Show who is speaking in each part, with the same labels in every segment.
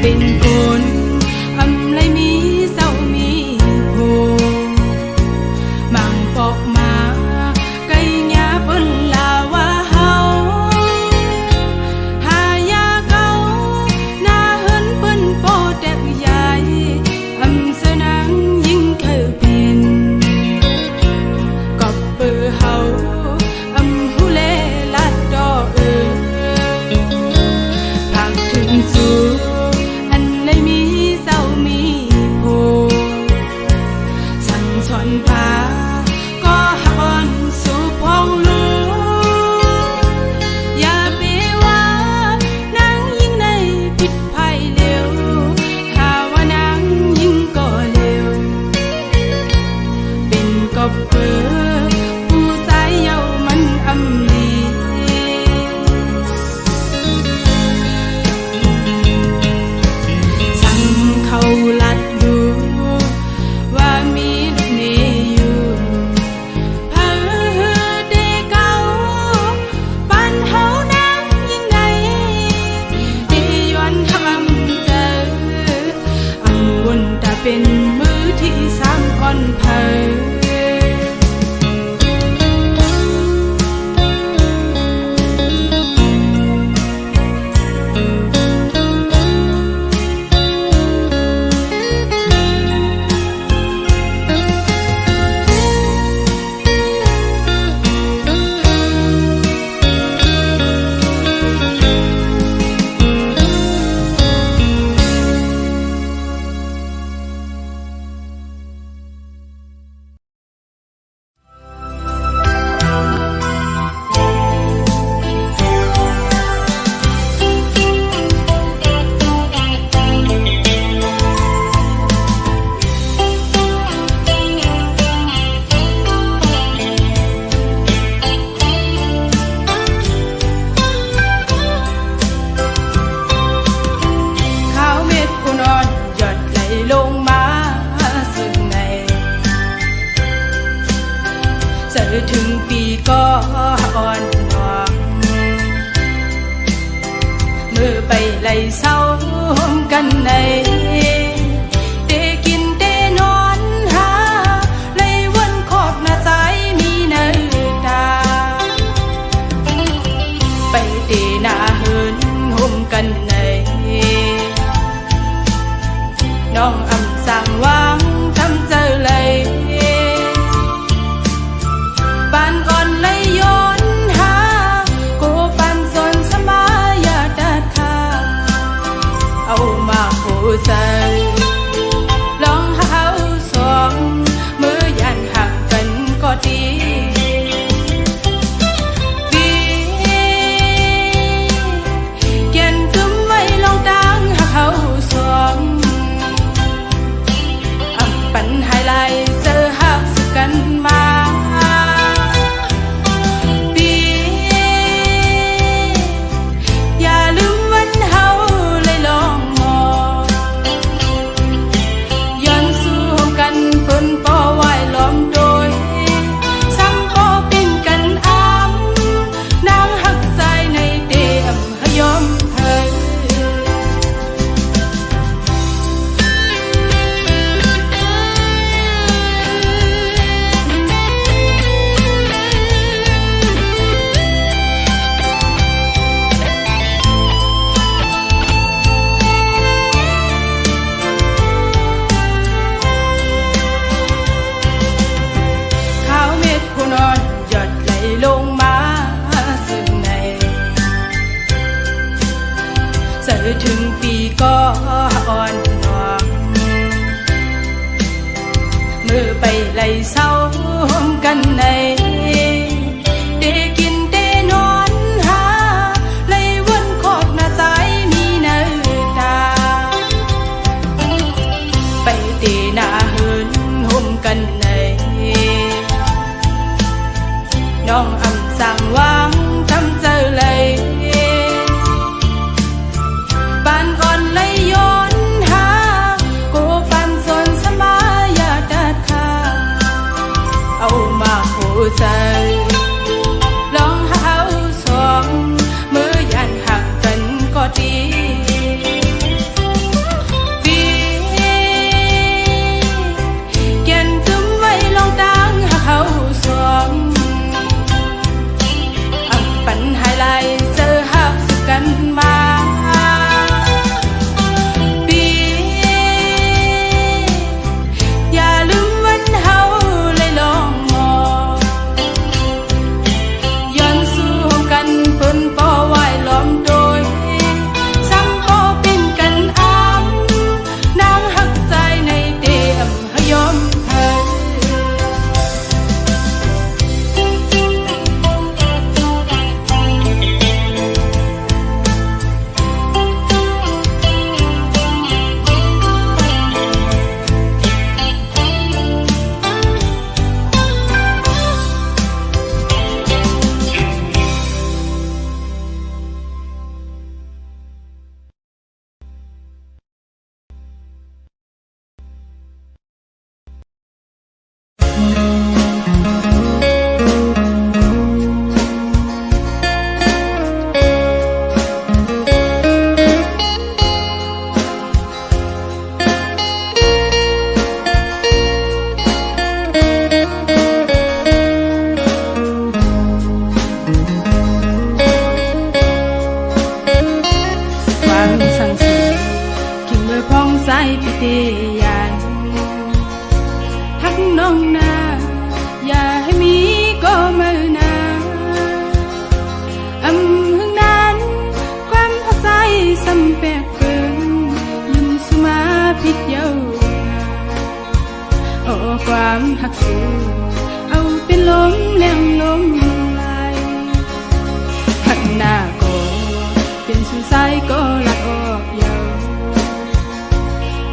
Speaker 1: เป็นคนอำไรมีเศร้ามีโพมังปอกมาไก่หญ้าเปิ้นลาว่าเฮาหายาเก่าหน้าเฮินเปิ้นโปแตกใหญ่อำเสนางยิ่งเคยเป็นกับเปือเฮาอำหูเลลัดดอผักถึงสู่อันไหนมีเศร้ามีโพสั่งสอนพาก็หักอ่อนสู่พองลูอย่าไปว่านางยิ่งในผิดภัยเร็วถ้าว่านางยิ่งก็เร็วเป็นก็เปือผู้สายเยามันอำลีสั่งเขาลัดดูว่ามีลูกเนยอยู่เพ้อเด็กเก่าปันเฮานางยิ่งใดที่ย้อนทำเจออำวนตาเป็นมือที่สามอ่อนเพ้อถึงปีก็อ่อนหวงมือไปไล่เศร้ากันในเตกินเตนอนหาไล่วนขอบหน้าใจมีเนื้อตาไปเตหน้าเฮินห่มกันในน้องอำสั่งวางทำเจอเลยปานอ่อนเลยย้อนหาโกปันสนสมายาดัดขาเอามาโหใจลองหาสองมือยันหักกันก็ดีเกียนตุ้มไว้ลองดังหักเขาสองอับปันหายไหลเจอหักสึกกันมาถึงปีก็อ่อนหวงมือไปไล่เศร้ากันในเตกินเตนอนหาไล่วนขอบหน้าใจมีเนื้อตาไปเตหน้าเฮินห่มกันในน้องอำสั่งวางทำเจอเลยปานอ่อนเลยย้อนหาโกปันสนสมายาดัดขาเอามาโห มื่อพ้องสายปิเตยานฮักน้องนาอย่าให้มีก็มือนาหึงนั้นความหักใจซ้ำแปลกเปิงยุ่มสุมาพิษเย้าโอ้ความหักสูเอาเป็นลมแรงลมลายหักหน้าก็เป็นสุสายก็ลักออกเย้า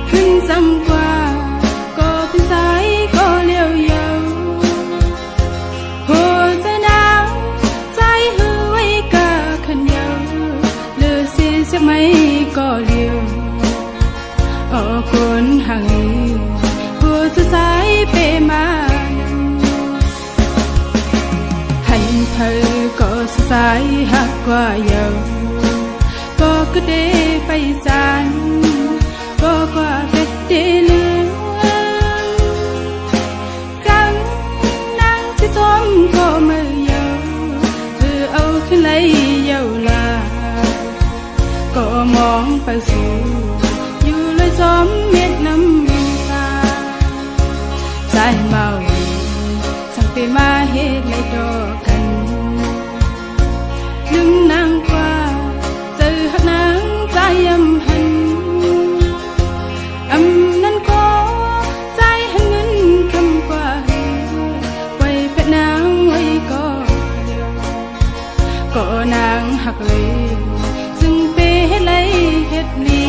Speaker 1: ขึ้นซ้ำกว่าก็เป็นสายก็เลี้ยวเย้าหัวใจหนาวใจหือไว้กะขันเย้าเลือเสียสักไม่ก็เลี้ยวโอ้คนห่างหัวใจสายเปมาให้เธอก็สายหักกว่าเย้าก็กระเดไปจานก็กว่าเป็ดเดลือจังนั่งที่ซ้อมก็มือเยาเอาขึ้นไหลเยาลาก็มองไปสู่อยู่เลยซ้อมเม็ดน้ำตาใจเมาสั่งไปมาเหตุไรดอกกันลืมนางกว่าเจอหักนางใจยำหันนั่นก็ใจหันเงินคำกว่าไว้เพชรนางไว้ก็นางหักเลยซึ่งเปเฮ็ดไรเฮ็ดลี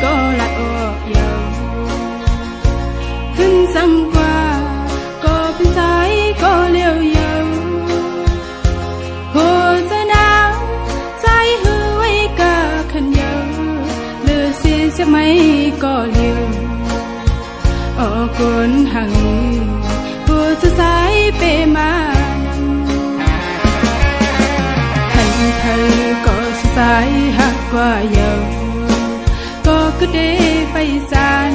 Speaker 1: ก็ลัดออกเยาขึ้นซ้ำกว่าก็เป็นสายก็เลี้ยวเยาหัวใจหนาวใจหือไว้กะขันเยาเลือเสียสักไม่ก็เลี้ยวโอ้คนห่างหัวใจสายเปมาให้เธอก็สายหักกว่าเยาก็กระเดไปจาน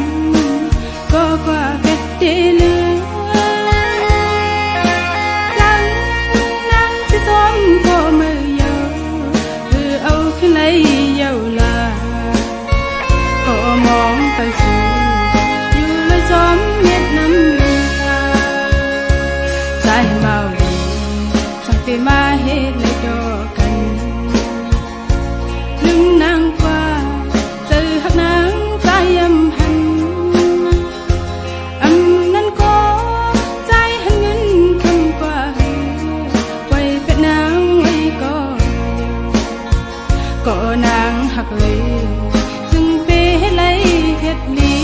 Speaker 1: ก็กว่าเป็ดเดลือจังนั่งที่ซ้อมก็มือเยาเอาขึ้นไหลเยาลาก็มองไปสู่อยู่เลยซ้อมเม็ดน้ำตาใจเมาสั่งไปมาเหตุไรดอกกันลืมนางกว่าหักนางใจยำหันนั่นก็ใจหันเงินคำกว่าไว้เป็ดนางไว้ก็นางหักเลยซึ่งเปเฮ็ดไรเฮ็ดลี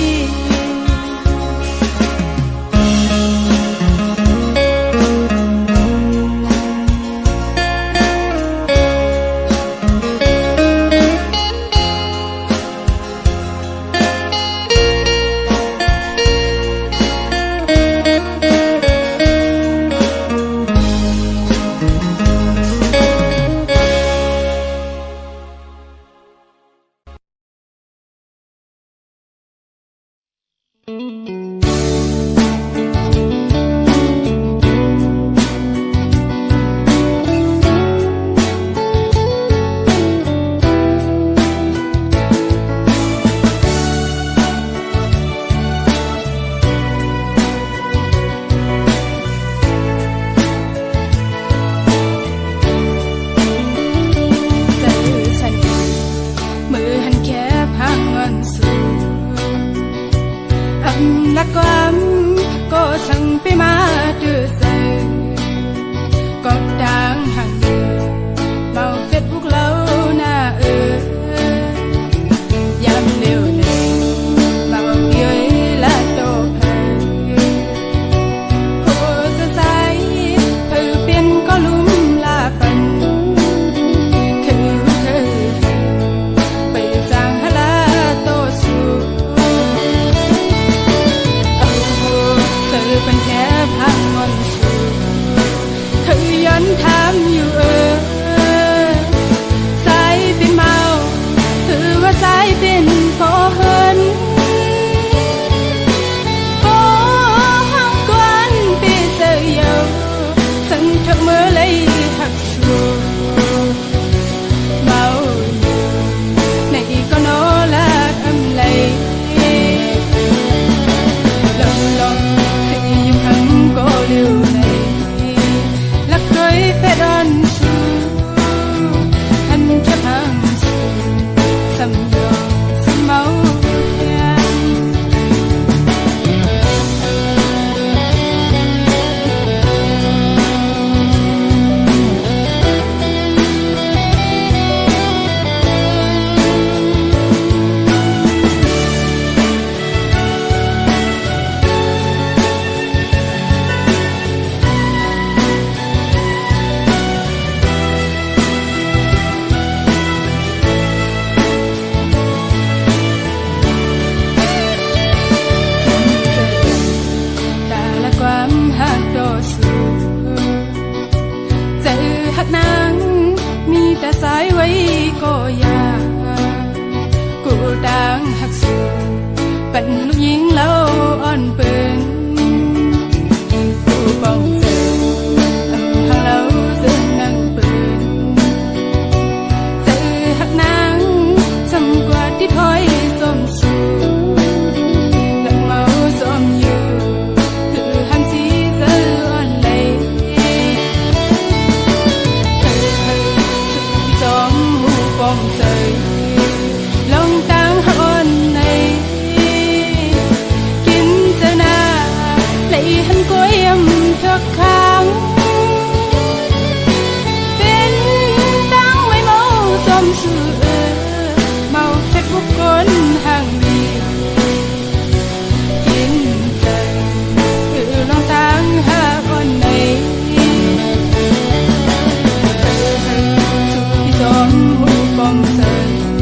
Speaker 1: lấy hạt sùa màu này có nó là âm lấy lòng lòng thì dùng hẳn có điều này lạc đôi phép đón anh chấp hàng sầm gió sầm máuมีแต่สายไว้ก็ยากูดังหักสูเป็นลูกหญิงแล้วอ่อนเปินกูบ้องเจอทางแล้วเจอนั่งเปินเจอหักนางจำกว่าที่ถอยจมสูหลังเมาจมอยู่คือหันที่เจออ่อนเลยbóng rơi lòng tăng hôn này kiếm giờ na lấy hắn cuối em thật kháng bên tăng mấy màu xóm sữa màu Facebook con hàng bì kiếm giờ lòng tăng hôn này bóng rơi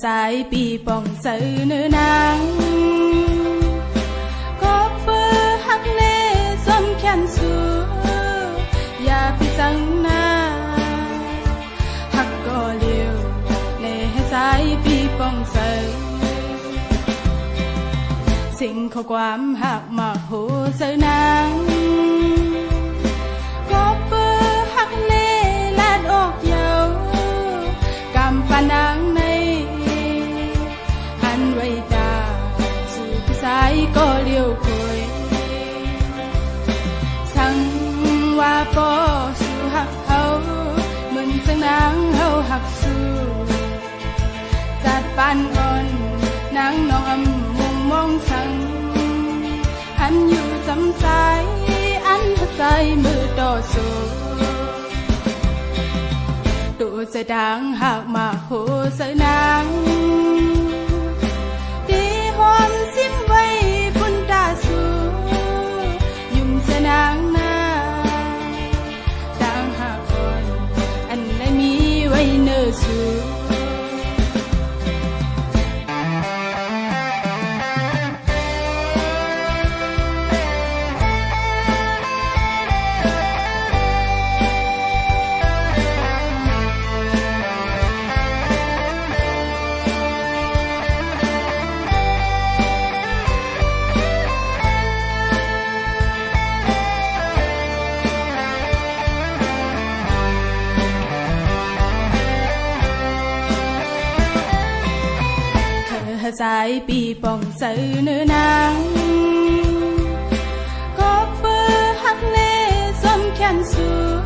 Speaker 1: dài bị bỏng sợ nữ nắng có bơ hắc nê xóm khen xưa ya bị sang na hắc có liều nê dài bị bỏng sợสิ่งข้อความหักมาโหเสนางก็เปื้อหักเล่ลาดออกเยาวกำปานังในอันไว้ตาสู่พิสัยก็เลี้ยวคุยสั่งว่าปอสู่หักเขาเหมือนสังนางเขาหักสู่จัดปานอ่อนนางน้องอำมงมองสั่งอันอยู่สำสายอันหัดใจมือต่อสู้ตัวจะดังหากมาโหเสนางตีหอมซิมไว้บนตาสูยุ่งเสนางนาดังหากก่อนอันได้มีไว้เนื้อสูdài bị bỏng sợ nữ nắng có bơ hắc nê xóm khen xưa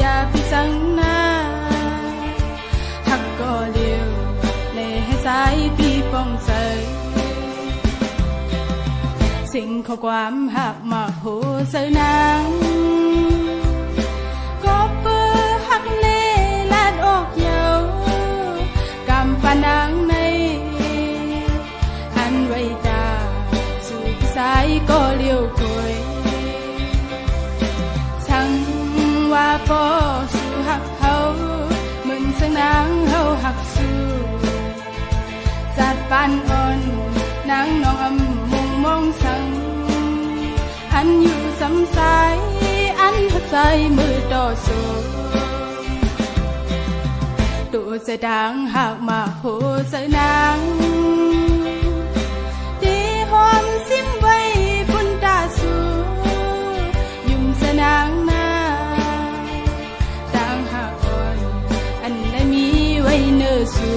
Speaker 1: ya bị sang na hắc có liều nê dài bị bỏng sợสิ่งข้อความหักมาโหเสนางก็เปื้อหักเล่ลาดออกเยาวกำปานังในอันไว้ตาสู่พิสัยก็เลี้ยวคุยสั่งว่าปอสู่หักเขาเหมือนสังนางเขาหักสู่จัดปานอ่อนนางน้องอำมงมองสั่งอันอยู่สำสายอันหัดใจมือต่อสู้ตัวจะดังหากมาโหเสนางตีหอมซิมไว้บนตาสูยุ่งเสนางนาดังหากก่อนอันได้มีไว้เนื้อสู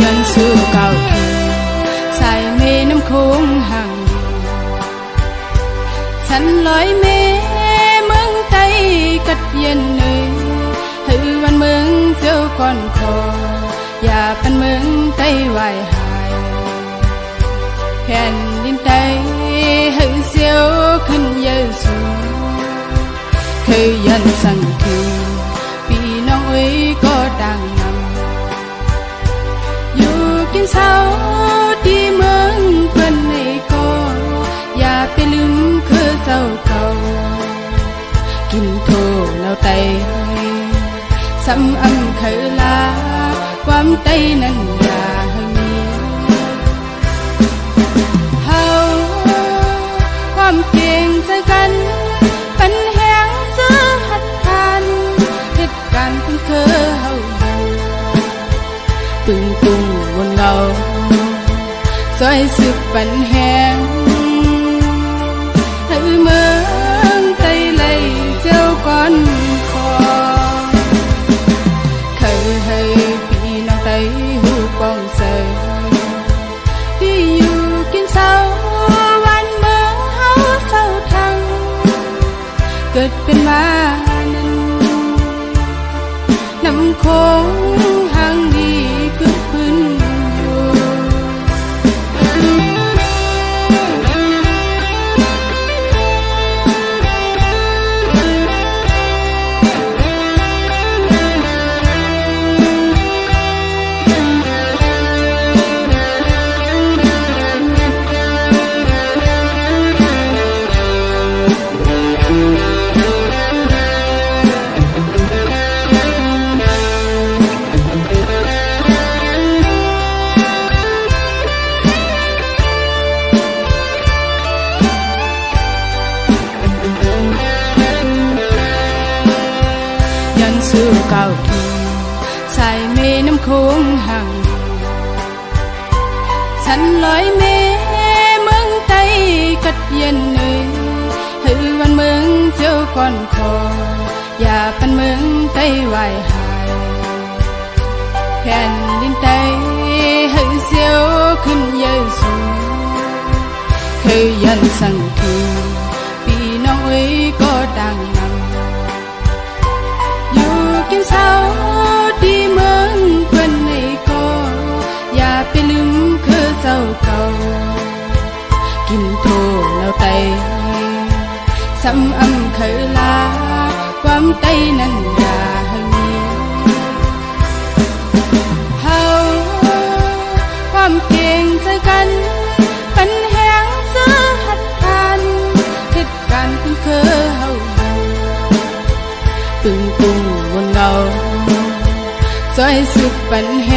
Speaker 1: ย้อนสู่เก่าทีสายเมน้ำโค้งห่างฉันลอยเมเมืองใต้กัดเย็นเนยให้วันเมืองเจ้าก่อนคออย่าเป็นเมืองใต้ไหวหายแผ่นดินใต้ให้เสียวขึ้นเยอะสูงเคยยันสั่งคือพี่น้องเอ้ยก็ดังนำอยู่กินเศร้าที่เมืองเปิ้นในก็อย่าไปลืมคือเศร้าเก่ากินโทแล้วไตซ้ำอำเคยลาความไตนั้นอย่าให้มีเฮาความเก่งใจกันปัญแหงเสื้อหัดทานเหตุการณ์เพิ่งเคยเฮาอยู่ตึงตุงวนเงาซอยสึกปัญแหงให้เมืองไตเลยเจ้าก่อนคอเคยให้พี่น้องไตหูปองเสยที่อยู่กินเศร้าวันเมืองเฮาเศร้าทั้งเกิดเป็นมานั้นน้ำโค้งห่างดีกึกพื้นอยู่สู่เก่าทีสายเมน้ำโค้งห่างฉันลอยเมเมืองใต้กัดเย็นเนยให้วันเมืองเจ้าก่อนคออย่าเป็นเมืองใต้ไหวหายแผ่นดินใต้ให้เสียวขึ้นเยอะสูงเคยยันสั่งคือพี่น้องเอ้ยก็ดังนำกินเศร้าที่เมืองเพื่อนในก็อย่าไปลืมคือเศร้าเก่ากินโทแล้วไตซ้ำอำเคยลาความไตนั้นอย่าให้มีเฮาความเก่งใจกันปัญแหงเสื้อหัดทานเหตุการณ์เพิ่งเคยเฮาตึงตุงวนเงาซอยสึกปัญแห